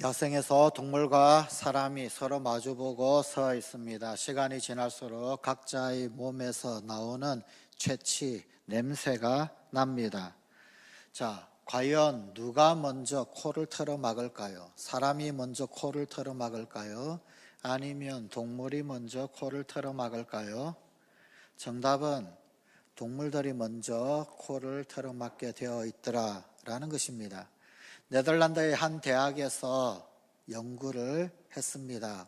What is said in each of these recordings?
야생에서 동물과 사람이 서로 마주보고 서 있습니다. 시간이 지날수록 각자의 몸에서 나오는 채취, 냄새가 납니다. 자, 과연 누가 먼저 코를 털어 막을까요? 사람이 먼저 코를 털어 막을까요? 아니면 동물이 먼저 코를 털어 막을까요? 정답은 동물들이 먼저 코를 털어 막게 되어 있더라라는 것입니다. 네덜란드의 한 대학에서 연구를 했습니다.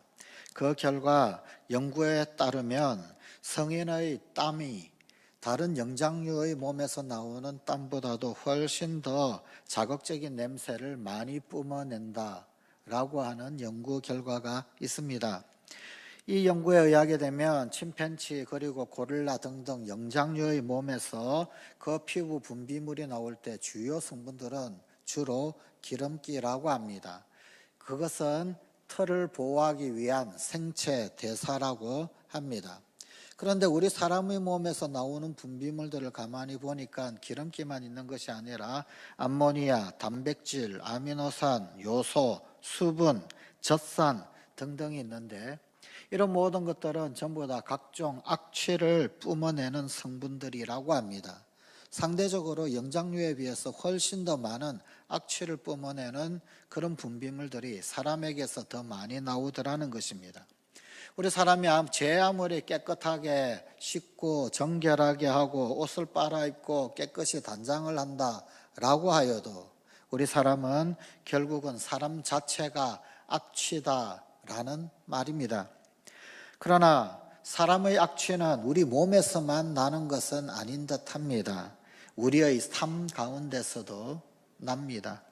그 결과 연구에 따르면 성인의 땀이 다른 영장류의 몸에서 나오는 땀보다도 훨씬 더 자극적인 냄새를 많이 뿜어낸다라고 하는 연구 결과가 있습니다. 이 연구에 의하게 되면 침팬지 그리고 고릴라 등등 영장류의 몸에서 그 피부 분비물이 나올 때 주요 성분들은 주로 기름기라고 합니다. 그것은 털을 보호하기 위한 생체 대사라고 합니다. 그런데 우리 사람의 몸에서 나오는 분비물들을 가만히 보니까 기름기만 있는 것이 아니라 암모니아, 단백질, 아미노산, 요소, 수분, 젖산 등등이 있는데 이런 모든 것들은 전부 다 각종 악취를 뿜어내는 성분들이라고 합니다. 상대적으로 영장류에 비해서 훨씬 더 많은 악취를 뿜어내는 그런 분비물들이 사람에게서 더 많이 나오더라는 것입니다. 우리 사람이 제 아무리 깨끗하게 씻고 정결하게 하고 옷을 빨아입고 깨끗이 단장을 한다라고 하여도 우리 사람은 결국은 사람 자체가 악취다라는 말입니다. 그러나 사람의 악취는 우리 몸에서만 나는 것은 아닌 듯합니다. 우리의 삶 가운데서도 납니다.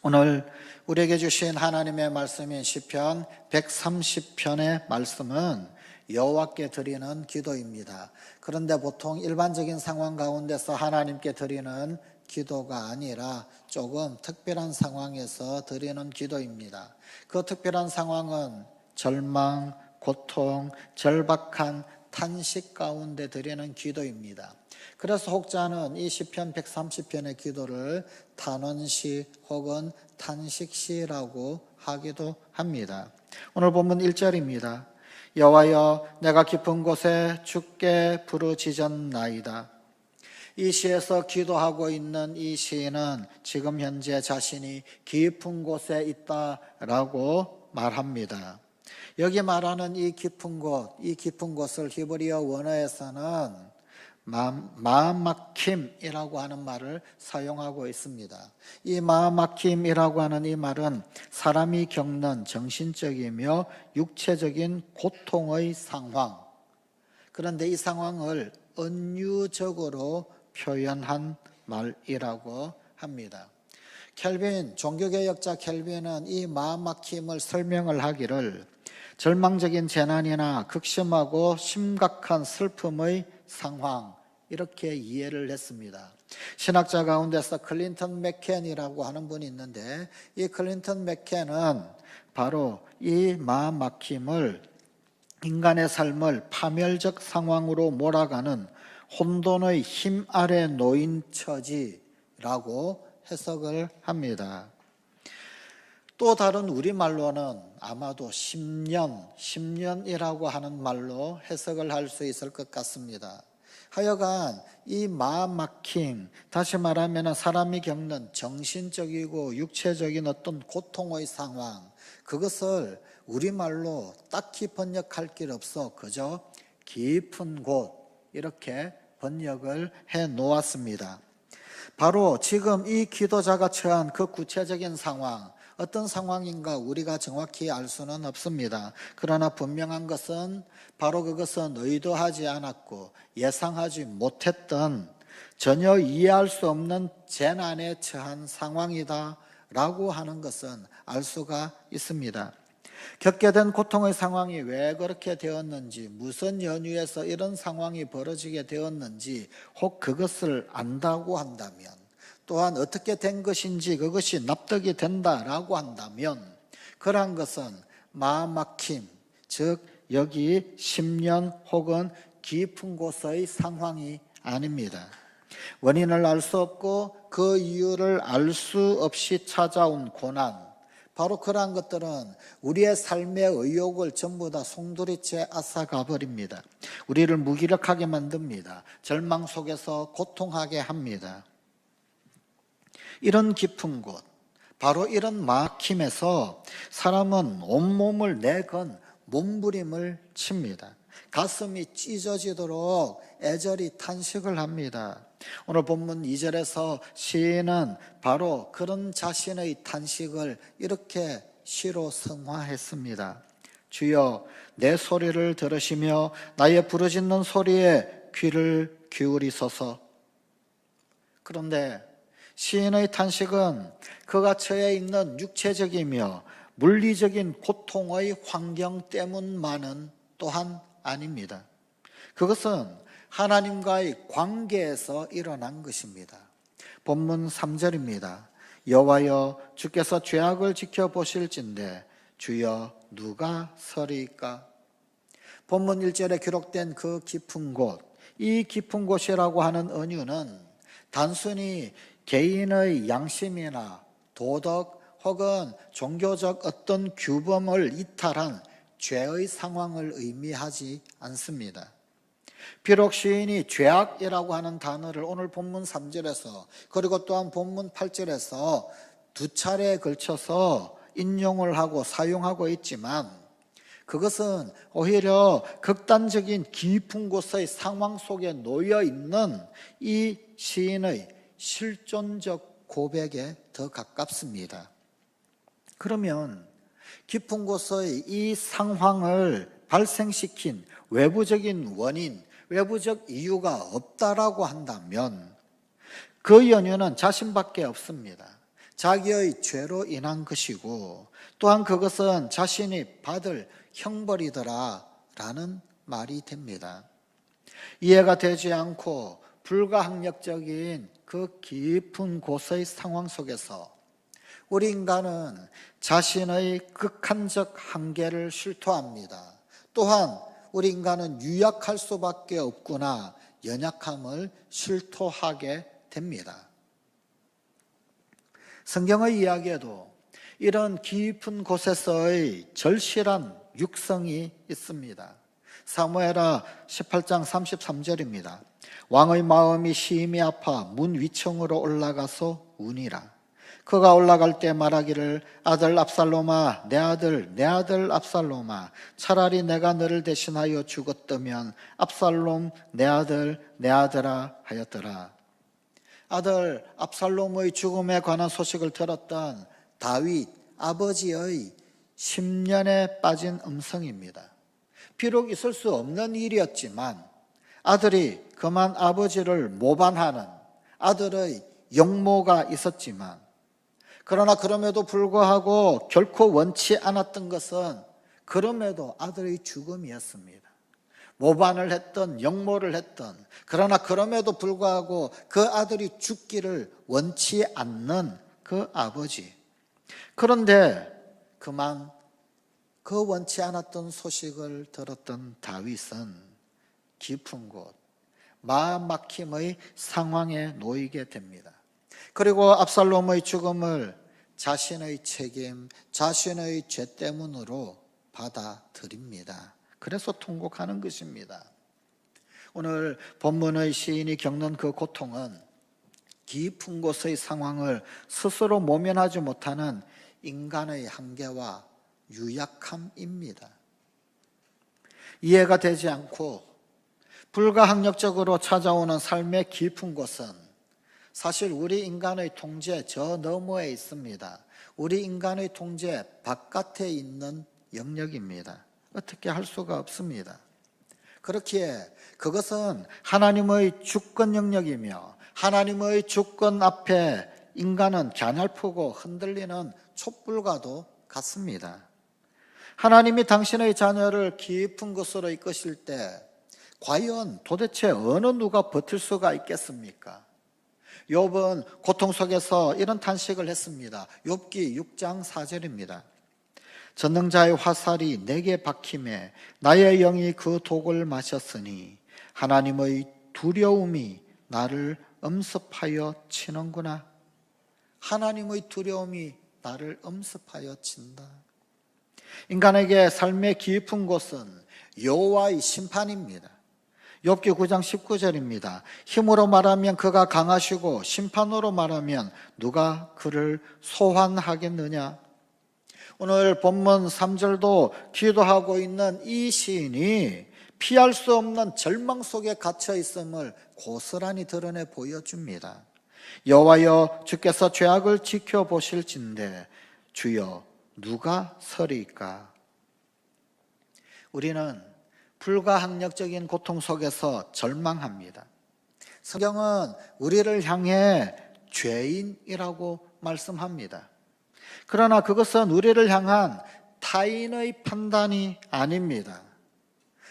오늘 우리에게 주신 하나님의 말씀인 시편 130편의 말씀은 여호와께 드리는 기도입니다. 그런데 보통 일반적인 상황 가운데서 하나님께 드리는 기도가 아니라 조금 특별한 상황에서 드리는 기도입니다. 그 특별한 상황은 절망, 고통, 절박한 탄식 가운데 드리는 기도입니다. 그래서 혹자는 이 시편 130편의 기도를 탄원시 혹은 탄식시라고 하기도 합니다. 오늘 본문 1절입니다. 여호와여 내가 깊은 곳에 주께 부르짖었나이다. 이 시에서 기도하고 있는 이 시인은 지금 현재 자신이 깊은 곳에 있다라고 말합니다. 여기 말하는 이 깊은 곳을 히브리어 원어에서는 마음막힘이라고 하는 말을 사용하고 있습니다. 이 마음막힘이라고 하는 이 말은 사람이 겪는 정신적이며 육체적인 고통의 상황, 그런데 이 상황을 은유적으로 표현한 말이라고 합니다. 종교개혁자 켈빈은 이 마음막힘을 설명을 하기를 절망적인 재난이나 극심하고 심각한 슬픔의 상황, 이렇게 이해를 했습니다. 신학자 가운데서 클린턴 맥켄이라고 하는 분이 있는데 이 클린턴 맥켄은 바로 이 마음막힘을 인간의 삶을 파멸적 상황으로 몰아가는 혼돈의 힘 아래 놓인 처지라고 해석을 합니다. 또 다른 우리말로는 아마도 10년이라고 하는 말로 해석을 할 수 있을 것 같습니다. 하여간 이 마음막힘, 다시 말하면 사람이 겪는 정신적이고 육체적인 어떤 고통의 상황, 그것을 우리말로 딱히 번역할 길 없어 그저 깊은 곳, 이렇게 번역을 해 놓았습니다. 바로 지금 이 기도자가 처한 그 구체적인 상황, 어떤 상황인가 우리가 정확히 알 수는 없습니다. 그러나 분명한 것은 바로 그것은 의도하지 않았고 예상하지 못했던 전혀 이해할 수 없는 재난에 처한 상황이다 라고 하는 것은 알 수가 있습니다. 겪게 된 고통의 상황이 왜 그렇게 되었는지, 무슨 연유에서 이런 상황이 벌어지게 되었는지 혹 그것을 안다고 한다면, 또한 어떻게 된 것인지 그것이 납득이 된다라고 한다면 그러한 것은 마음막힘, 즉 여기 10년 혹은 깊은 곳의 상황이 아닙니다. 원인을 알 수 없고 그 이유를 알 수 없이 찾아온 고난, 바로 그러한 것들은 우리의 삶의 의욕을 전부 다 송두리째 앗아가 버립니다. 우리를 무기력하게 만듭니다. 절망 속에서 고통하게 합니다. 이런 깊은 곳, 바로 이런 막힘에서 사람은 온몸을 내건 몸부림을 칩니다. 가슴이 찢어지도록 애절히 탄식을 합니다. 오늘 본문 2절에서 시인은 바로 그런 자신의 탄식을 이렇게 시로 성화했습니다. 주여 내 소리를 들으시며 나의 부르짖는 소리에 귀를 기울이소서. 그런데 시인의 탄식은 그가 처해 있는 육체적이며 물리적인 고통의 환경 때문만은 또한 아닙니다. 그것은 하나님과의 관계에서 일어난 것입니다. 본문 3절입니다. 여호와여 주께서 죄악을 지켜보실진대 주여 누가 서리이까? 본문 1절에 기록된 그 깊은 곳, 이 깊은 곳이라고 하는 은유는 단순히 개인의 양심이나 도덕 혹은 종교적 어떤 규범을 이탈한 죄의 상황을 의미하지 않습니다. 비록 시인이 죄악이라고 하는 단어를 오늘 본문 3절에서 그리고 또한 본문 8절에서 두 차례에 걸쳐서 인용을 하고 사용하고 있지만 그것은 오히려 극단적인 깊은 곳의 상황 속에 놓여 있는 이 시인의 실존적 고백에 더 가깝습니다. 그러면 깊은 곳의 이 상황을 발생시킨 외부적인 원인, 외부적 이유가 없다라고 한다면 그 연유는 자신밖에 없습니다. 자기의 죄로 인한 것이고 또한 그것은 자신이 받을 형벌이더라 라는 말이 됩니다. 이해가 되지 않고 불가항력적인 그 깊은 곳의 상황 속에서 우리 인간은 자신의 극한적 한계를 실토합니다. 또한 우리 인간은 유약할 수밖에 없구나 연약함을 실토하게 됩니다. 성경의 이야기에도 이런 깊은 곳에서의 절실한 육성이 있습니다. 사무엘하 18장 33절입니다. 왕의 마음이 심히 아파 문 위층으로 올라가서 우니라. 그가 올라갈 때 말하기를 아들 압살롬아 내 아들 압살롬아 차라리 내가 너를 대신하여 죽었다면 압살롬 내 아들아 하였더라. 아들 압살롬의 죽음에 관한 소식을 들었던 다윗 아버지의 심년에 빠진 음성입니다. 비록 있을 수 없는 일이었지만 아들이 그만 아버지를 모반하는 아들의 역모가 있었지만 그러나 그럼에도 불구하고 결코 원치 않았던 것은 그럼에도 아들의 죽음이었습니다. 모반을 했던 역모를 했던 그러나 그럼에도 불구하고 그 아들이 죽기를 원치 않는 그 아버지. 그런데 그만 그 원치 않았던 소식을 들었던 다윗은 깊은 곳, 마음 막힘의 상황에 놓이게 됩니다. 그리고 압살롬의 죽음을 자신의 책임, 자신의 죄 때문으로 받아들입니다. 그래서 통곡하는 것입니다. 오늘 본문의 시인이 겪는 그 고통은 깊은 곳의 상황을 스스로 모면하지 못하는 인간의 한계와 유약함입니다. 이해가 되지 않고 불가항력적으로 찾아오는 삶의 깊은 곳은 사실 우리 인간의 통제 저 너머에 있습니다. 우리 인간의 통제 바깥에 있는 영역입니다. 어떻게 할 수가 없습니다. 그렇기에 그것은 하나님의 주권 영역이며 하나님의 주권 앞에 인간은 갸냘프고 흔들리는 촛불과도 같습니다. 하나님이 당신의 자녀를 깊은 곳으로 이끄실 때 과연 도대체 어느 누가 버틸 수가 있겠습니까? 욥은 고통 속에서 이런 탄식을 했습니다. 욥기 6장 4절입니다. 전능자의 화살이 내게 박힘에 나의 영이 그 독을 마셨으니 하나님의 두려움이 나를 엄습하여 치는구나. 하나님의 두려움이 나를 엄습하여 친다. 인간에게 삶의 깊은 곳은 여호와의 심판입니다. 욥기 9장 19절입니다. 힘으로 말하면 그가 강하시고 심판으로 말하면 누가 그를 소환하겠느냐. 오늘 본문 3절도 기도하고 있는 이 시인이 피할 수 없는 절망 속에 갇혀 있음을 고스란히 드러내 보여줍니다. 여호와여, 주께서 죄악을 지켜보실진대 주여 누가 서리이까. 우리는 불가항력적인 고통 속에서 절망합니다. 성경은 우리를 향해 죄인이라고 말씀합니다. 그러나 그것은 우리를 향한 타인의 판단이 아닙니다.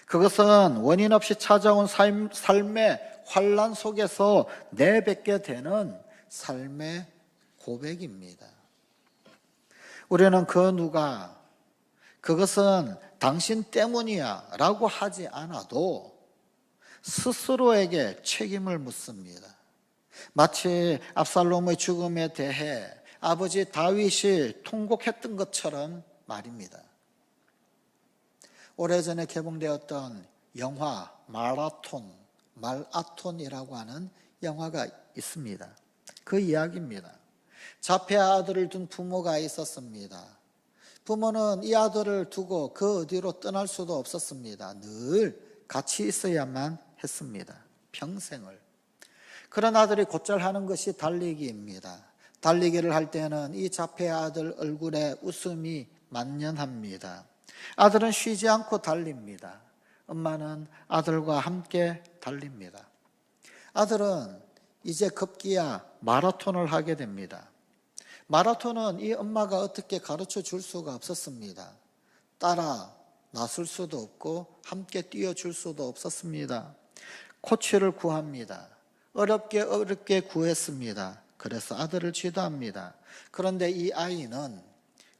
그것은 원인 없이 찾아온 삶의 환난 속에서 내뱉게 되는 삶의 고백입니다. 우리는 그 누가 그것은 당신 때문이야 라고 하지 않아도 스스로에게 책임을 묻습니다. 마치 압살롬의 죽음에 대해 아버지 다윗이 통곡했던 것처럼 말입니다. 오래전에 개봉되었던 영화 말아톤이라고 하는 영화가 있습니다. 그 이야기입니다. 자폐 아들을 둔 부모가 있었습니다. 부모는 이 아들을 두고 그 어디로 떠날 수도 없었습니다. 늘 같이 있어야만 했습니다. 평생을. 그런 아들이 곧잘 하는 것이 달리기입니다. 달리기를 할 때는 이 자폐 아들 얼굴에 웃음이 만연합니다. 아들은 쉬지 않고 달립니다. 엄마는 아들과 함께 달립니다. 아들은 이제 급기야 마라톤을 하게 됩니다. 마라톤은 이 엄마가 어떻게 가르쳐 줄 수가 없었습니다. 따라 나설 수도 없고 함께 뛰어줄 수도 없었습니다. 코치를 구합니다. 어렵게 구했습니다. 그래서 아들을 지도합니다. 그런데 이 아이는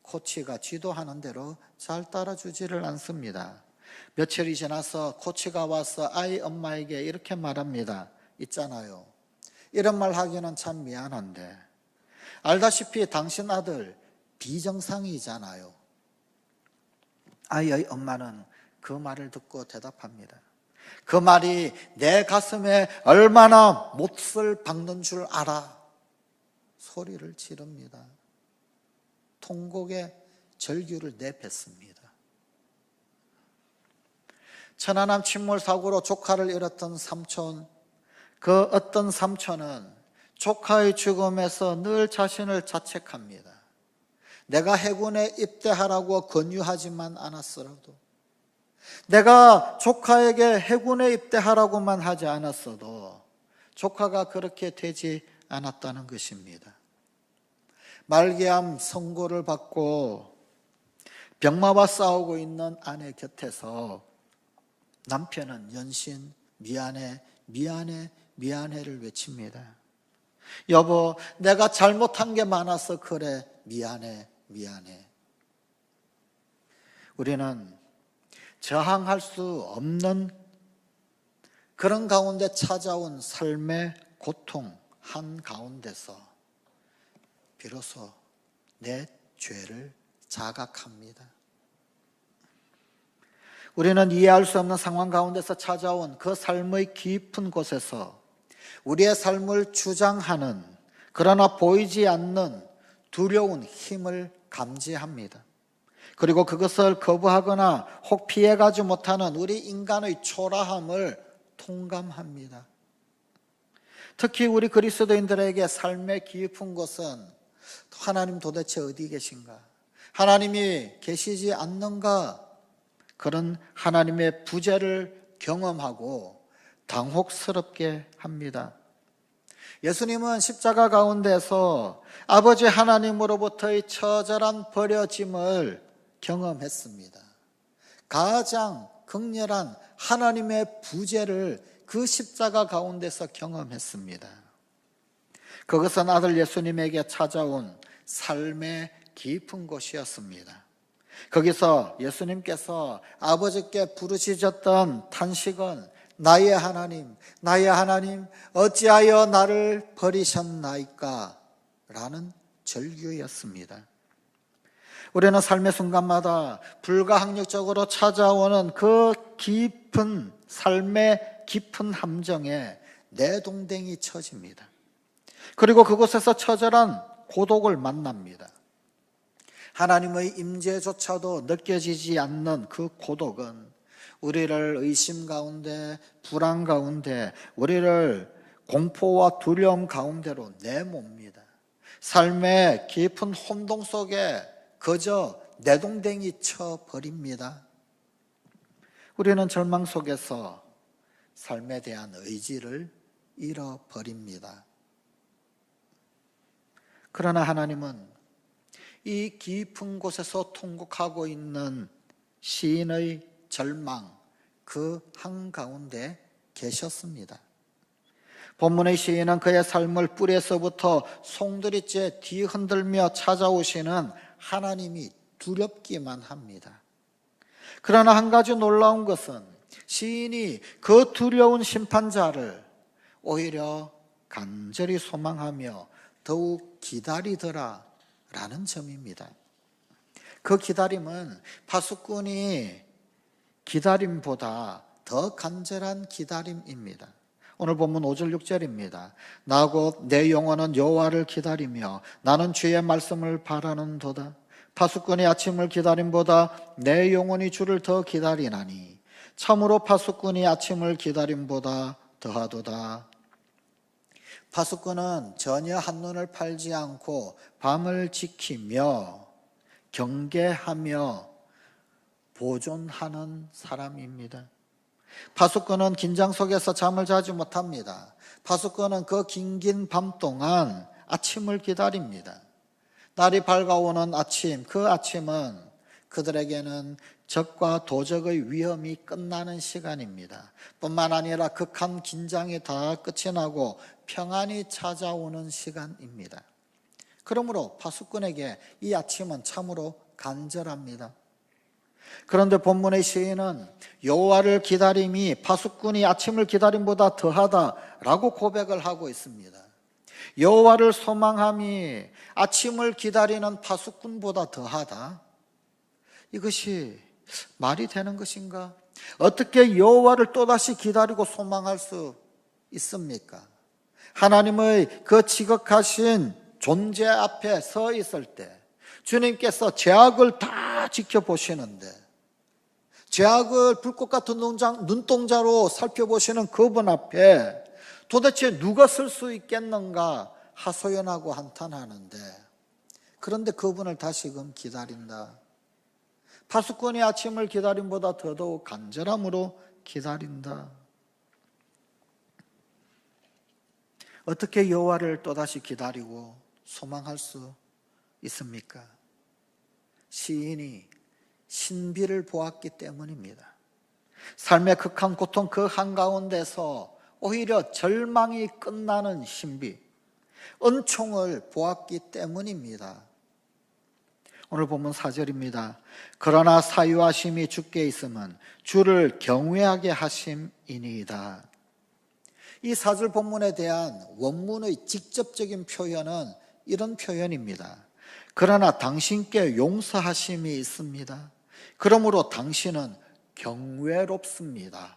코치가 지도하는 대로 잘 따라주지를 않습니다. 며칠이 지나서 코치가 와서 아이 엄마에게 이렇게 말합니다. 있잖아요. 이런 말 하기는 참 미안한데 알다시피 당신 아들 비정상이잖아요. 아이의 엄마는 그 말을 듣고 대답합니다. 그 말이 내 가슴에 얼마나 못을 박는 줄 알아. 소리를 지릅니다. 통곡의 절규를 내뱉습니다. 천안함 침몰 사고로 조카를 잃었던 삼촌, 그 어떤 삼촌은 조카의 죽음에서 늘 자신을 자책합니다. 내가 해군에 입대하라고 권유하지만 않았더라도, 내가 조카에게 해군에 입대하라고만 하지 않았어도 조카가 그렇게 되지 않았다는 것입니다. 말기암 선고를 받고 병마와 싸우고 있는 아내 곁에서 남편은 연신 미안해를 외칩니다. 여보, 내가 잘못한 게 많아서 그래. 미안해. 우리는 저항할 수 없는 그런 가운데 찾아온 삶의 고통 한가운데서 비로소 내 죄를 자각합니다. 우리는 이해할 수 없는 상황 가운데서 찾아온 그 삶의 깊은 곳에서 우리의 삶을 주장하는, 그러나 보이지 않는 두려운 힘을 감지합니다. 그리고 그것을 거부하거나 혹 피해가지 못하는 우리 인간의 초라함을 통감합니다. 특히 우리 그리스도인들에게 삶의 깊은 곳은 하나님 도대체 어디 계신가? 하나님이 계시지 않는가? 그런 하나님의 부재를 경험하고 당혹스럽게 합니다. 예수님은 십자가 가운데서 아버지 하나님으로부터의 처절한 버려짐을 경험했습니다. 가장 극렬한 하나님의 부재를 그 십자가 가운데서 경험했습니다. 그것은 아들 예수님에게 찾아온 삶의 깊은 곳이었습니다. 거기서 예수님께서 아버지께 부르짖었던 탄식은 나의 하나님, 어찌하여 나를 버리셨나이까? 라는 절규였습니다. 우리는 삶의 순간마다 불가항력적으로 찾아오는 그 깊은 삶의 깊은 함정에 내동댕이 쳐집니다. 그리고 그곳에서 처절한 고독을 만납니다. 하나님의 임재조차도 느껴지지 않는 그 고독은 우리를 의심 가운데, 불안 가운데, 우리를 공포와 두려움 가운데로 내몹니다. 삶의 깊은 혼동 속에 그저 내동댕이 쳐버립니다. 우리는 절망 속에서 삶에 대한 의지를 잃어버립니다. 그러나 하나님은 이 깊은 곳에서 통곡하고 있는 시인의 절망, 그 한가운데 계셨습니다. 본문의 시인은 그의 삶을 뿌리에서부터 송두리째 뒤흔들며 찾아오시는 하나님이 두렵기만 합니다. 그러나 한 가지 놀라운 것은 시인이 그 두려운 심판자를 오히려 간절히 소망하며 더욱 기다리더라 라는 점입니다. 그 기다림은 파수꾼이 기다림보다 더 간절한 기다림입니다. 오늘 본문 5절 6절입니다. 나 곧 내 영혼은 여호와를 기다리며 나는 주의 말씀을 바라는도다. 파수꾼이 아침을 기다림보다 내 영혼이 주를 더 기다리나니 참으로 파수꾼이 아침을 기다림보다 더하도다. 파수꾼은 전혀 한눈을 팔지 않고 밤을 지키며 경계하며 보존하는 사람입니다. 파수꾼은 긴장 속에서 잠을 자지 못합니다. 파수꾼은 그 긴긴 밤 동안 아침을 기다립니다. 날이 밝아오는 아침, 그 아침은 그들에게는 적과 도적의 위험이 끝나는 시간입니다. 뿐만 아니라 극한 긴장이 다 끝이 나고 평안이 찾아오는 시간입니다. 그러므로 파수꾼에게 이 아침은 참으로 간절합니다. 그런데 본문의 시인은 여호와를 기다림이 파수꾼이 아침을 기다림보다 더하다라고 고백을 하고 있습니다. 여호와를 소망함이 아침을 기다리는 파수꾼보다 더하다? 이것이 말이 되는 것인가? 어떻게 여호와를 또다시 기다리고 소망할 수 있습니까? 하나님의 그 지극하신 존재 앞에 서 있을 때 주님께서 죄악을 다 지켜보시는데 죄악을 불꽃 같은 눈동자로 살펴보시는 그분 앞에 도대체 누가 설 수 있겠는가 하소연하고 한탄하는데, 그런데 그분을 다시금 기다린다. 파수꾼이 아침을 기다림보다 더더욱 간절함으로 기다린다. 어떻게 여호와를 또다시 기다리고 소망할 수 있습니까? 시인이 신비를 보았기 때문입니다. 삶의 극한 고통 그 한가운데서 오히려 절망이 끝나는 신비, 은총을 보았기 때문입니다. 오늘 본문 4절입니다. 그러나 사유하심이 주께 있음은 주를 경외하게 하심이니이다. 이 4절 본문에 대한 원문의 직접적인 표현은 이런 표현입니다. 그러나 당신께 용서하심이 있습니다. 그러므로 당신은 경외롭습니다.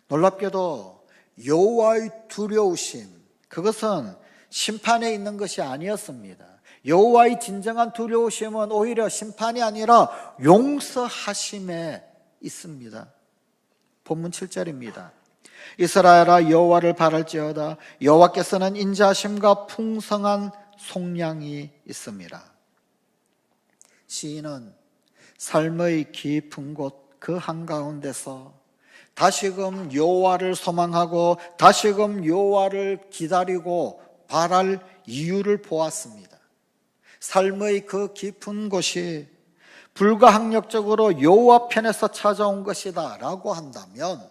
놀랍게도 여호와의 두려우심, 그것은 심판에 있는 것이 아니었습니다. 여호와의 진정한 두려우심은 오히려 심판이 아니라 용서하심에 있습니다. 본문 7절입니다. 이스라엘아 여호와를 바랄지어다. 여호와께서는 인자하심과 풍성한 속량이 있습니다. 시인은 삶의 깊은 곳 그 한가운데서 다시금 여호와를 소망하고 다시금 여호와를 기다리고 바랄 이유를 보았습니다. 삶의 그 깊은 곳이 불가항력적으로 여호와 편에서 찾아온 것이다 라고 한다면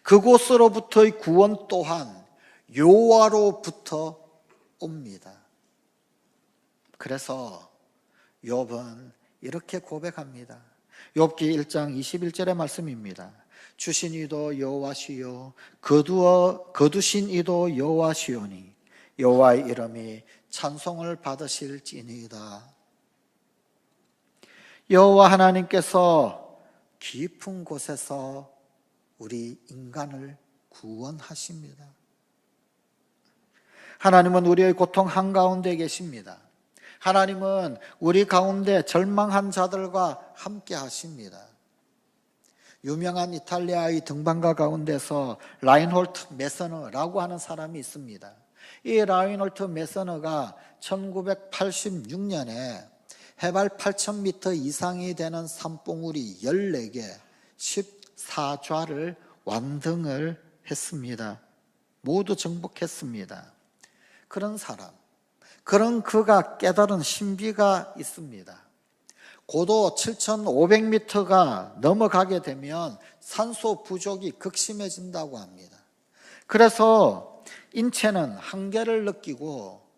그곳으로부터의 구원 또한 여호와로부터 옵니다. 그래서 욥은 이렇게 고백합니다. 욥기 1장 21절의 말씀입니다. 주신 이도 여호와시요 거두신 이도 여호와시오니 여호와의 이름이 찬송을 받으실지니이다. 여호와 하나님께서 깊은 곳에서 우리 인간을 구원하십니다. 하나님은 우리의 고통 한가운데 계십니다. 하나님은 우리 가운데 절망한 자들과 함께 하십니다. 유명한 이탈리아의 등반가 가운데서 라인홀트 메서너라고 하는 사람이 있습니다. 이 라인홀트 메서너가 1986년에 해발 8,000m 이상이 되는 산봉우리 14개, 14좌를 완등을 했습니다. 모두 정복했습니다. 그런 사람, 그런 그가 깨달은 신비가 있습니다. 고도 7,500m가 넘어가게 되면 산소 부족이 극심해진다고 합니다. 그래서 인체는 한계를 느끼고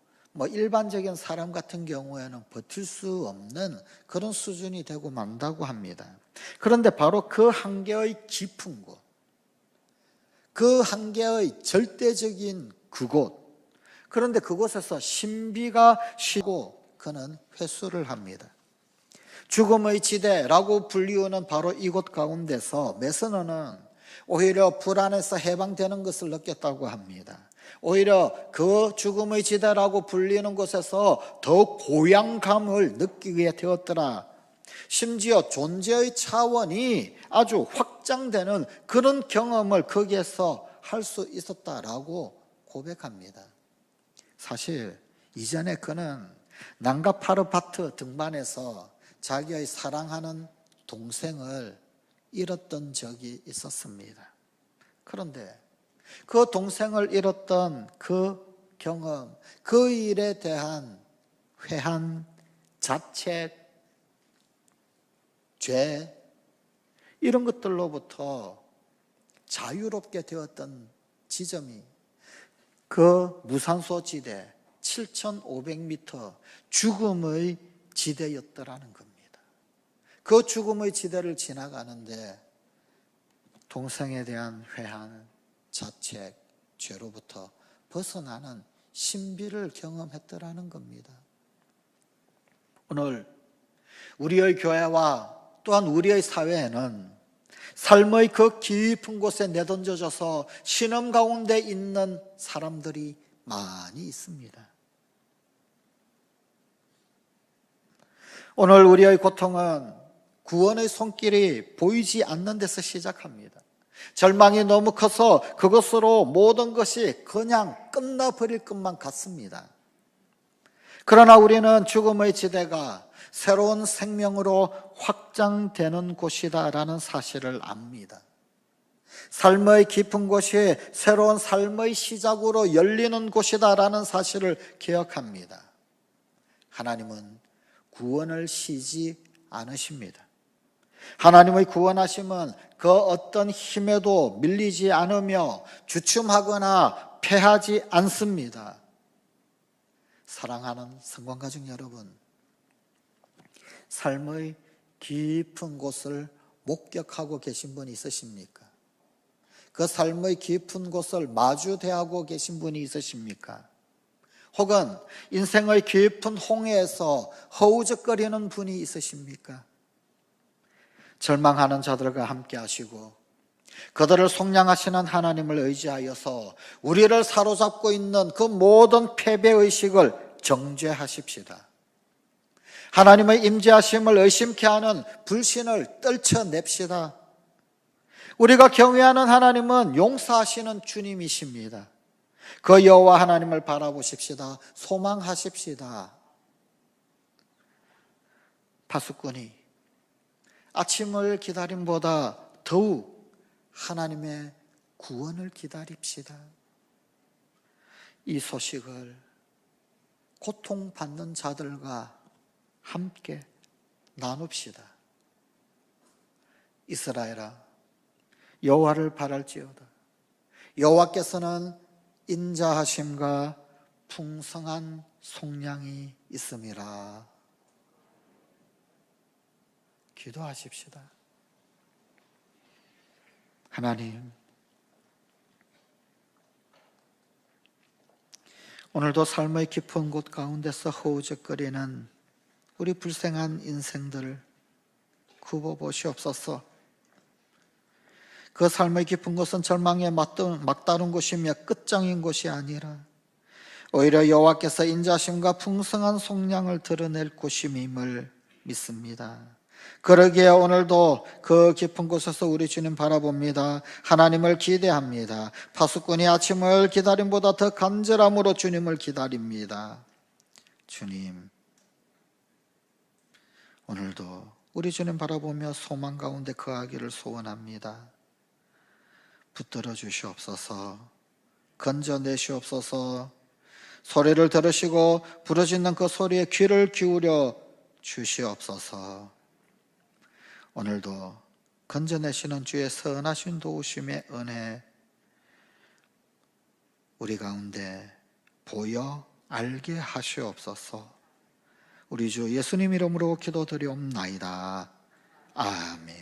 일반적인 사람 같은 경우에는 버틸 수 없는 그런 수준이 되고 만다고 합니다. 그런데 바로 그 한계의 깊은 곳, 그 한계의 절대적인 그곳, 그런데 그곳에서 신비가 쉬고 그는 회수를 합니다. 죽음의 지대라고 불리우는 바로 이곳 가운데서 메서너는 오히려 불안에서 해방되는 것을 느꼈다고 합니다. 오히려 그 죽음의 지대라고 불리는 곳에서 더 고향감을 느끼게 되었더라. 심지어 존재의 차원이 아주 확장되는 그런 경험을 거기에서 할 수 있었다라고 고백합니다. 사실 이전에 그는 난가파르바트 등반에서 자기의 사랑하는 동생을 잃었던 적이 있었습니다. 그런데 그 동생을 잃었던 그 경험, 그 일에 대한 회한, 자책, 죄, 이런 것들로부터 자유롭게 되었던 지점이 그 무산소 지대 7,500m 죽음의 지대였더라는 겁니다. 그 죽음의 지대를 지나가는데 동생에 대한 회한, 자책, 죄로부터 벗어나는 신비를 경험했더라는 겁니다. 오늘 우리의 교회와 또한 우리의 사회에는 삶의 그 깊은 곳에 내던져져서 신음 가운데 있는 사람들이 많이 있습니다. 오늘 우리의 고통은 구원의 손길이 보이지 않는 데서 시작합니다. 절망이 너무 커서 그것으로 모든 것이 그냥 끝나버릴 것만 같습니다. 그러나 우리는 죽음의 지대가 새로운 생명으로 확장되는 곳이다라는 사실을 압니다. 삶의 깊은 곳이 새로운 삶의 시작으로 열리는 곳이다라는 사실을 기억합니다. 하나님은 구원을 쉬지 않으십니다. 하나님의 구원하심은 그 어떤 힘에도 밀리지 않으며 주춤하거나 패하지 않습니다. 사랑하는 성관가족 여러분, 삶의 깊은 곳을 목격하고 계신 분이 있으십니까? 그 삶의 깊은 곳을 마주대하고 계신 분이 있으십니까? 혹은 인생의 깊은 홍해에서 허우적거리는 분이 있으십니까? 절망하는 자들과 함께 하시고 그들을 속량하시는 하나님을 의지하여서 우리를 사로잡고 있는 그 모든 패배의식을 정죄하십시다. 하나님의 임재하심을 의심케 하는 불신을 떨쳐냅시다. 우리가 경외하는 하나님은 용서하시는 주님이십니다. 그 여호와 하나님을 바라보십시다. 소망하십시다. 파수꾼이 아침을 기다림보다 더욱 하나님의 구원을 기다립시다. 이 소식을 고통받는 자들과 함께 나눕시다. 이스라엘아, 여호와를 바랄지어다. 여호와께서는 인자하심과 풍성한 속량이 있음이라. 기도하십시다. 하나님, 오늘도 삶의 깊은 곳 가운데서 허우적거리는 우리 불쌍한 인생들을 굽어보시옵소서. 그 삶의 깊은 곳은 절망에 막다른 곳이며 끝장인 곳이 아니라 오히려 여호와께서 인자심과 풍성한 속량을 드러낼 곳임을 믿습니다. 그러기에 오늘도 그 깊은 곳에서 우리 주님 바라봅니다. 하나님을 기대합니다. 파수꾼이 아침을 기다림보다 더 간절함으로 주님을 기다립니다. 주님, 오늘도 우리 주님 바라보며 소망 가운데 거하기를 소원합니다. 붙들어 주시옵소서. 건져내시옵소서. 소리를 들으시고 부르짖는 그 소리에 귀를 기울여 주시옵소서. 오늘도 건져내시는 주의 선하신 도우심의 은혜 우리 가운데 보여 알게 하시옵소서. 우리 주 예수님 이름으로 기도드리옵나이다. 아멘.